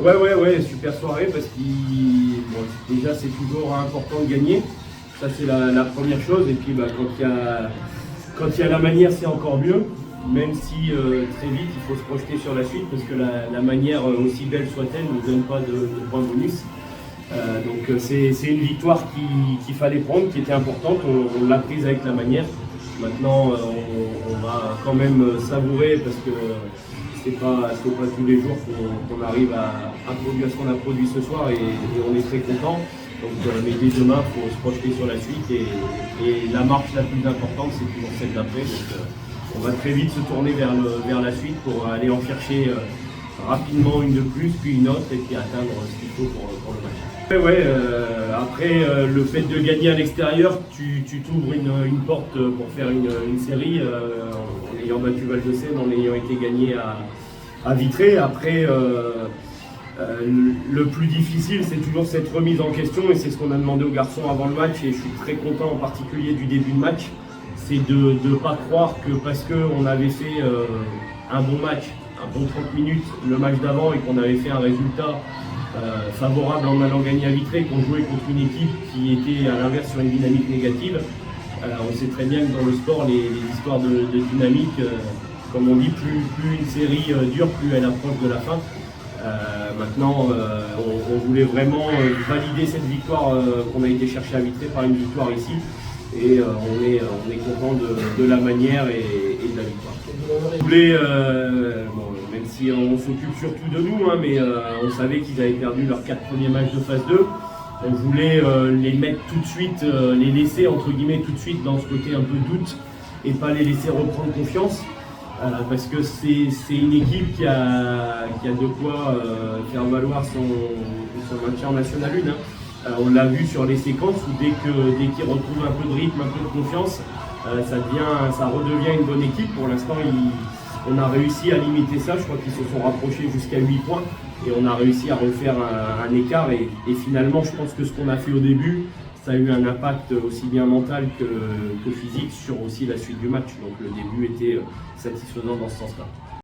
Ouais, super soirée parce que bon, déjà c'est toujours important de gagner. Ça c'est la première chose. Et puis quand il y a la manière, c'est encore mieux. Même si très vite il faut se projeter sur la suite parce que la manière, aussi belle soit-elle, ne nous donne pas de points bonus. Donc c'est une victoire qu'il fallait prendre, qui était importante. On l'a prise avec la manière. Maintenant, on va quand même savourer parce que c'est pas tous les jours qu'on arrive à produire ce qu'on a produit ce soir et on est très content. Donc, mais dès demain, il faut se projeter sur la suite et la marche la plus importante, c'est toujours celle d'après. Donc, on va très vite se tourner vers la suite pour aller en chercher rapidement une de plus, puis une autre, et puis atteindre ce qu'il faut pour le match. Après, le fait de gagner à l'extérieur, tu t'ouvres une porte pour faire une série en ayant battu Val-de-Seine, en ayant été gagné à Vitré. Après, le plus difficile, c'est toujours cette remise en question, et c'est ce qu'on a demandé aux garçons avant le match, et je suis très content en particulier du début de match. C'est de ne pas croire que parce qu'on avait fait un bon match, un bon 30 minutes le match d'avant et qu'on avait fait un résultat favorable en allant gagner à Vitré, qu'on jouait contre une équipe qui était à l'inverse sur une dynamique négative. On sait très bien que dans le sport, les histoires de dynamique, comme on dit, plus une série dure, plus elle approche de la fin. Maintenant, on voulait vraiment valider cette victoire qu'on a été chercher à Vitré par une victoire ici. Et on est content de la manière et de la victoire. On voulait, même si on s'occupe surtout de nous, mais on savait qu'ils avaient perdu leurs 4 premiers matchs de phase 2. On voulait les mettre tout de suite, les laisser entre guillemets tout de suite dans ce côté un peu doute et pas les laisser reprendre confiance. Parce que c'est une équipe qui a de quoi faire valoir son maintien en National 1. On l'a vu sur les séquences où dès qu'ils retrouvent un peu de rythme, un peu de confiance, ça redevient une bonne équipe. Pour l'instant, on a réussi à limiter ça. Je crois qu'ils se sont rapprochés jusqu'à 8 points et on a réussi à refaire un écart. Et finalement, je pense que ce qu'on a fait au début, ça a eu un impact aussi bien mental que physique sur aussi la suite du match. Donc le début était satisfaisant dans ce sens-là.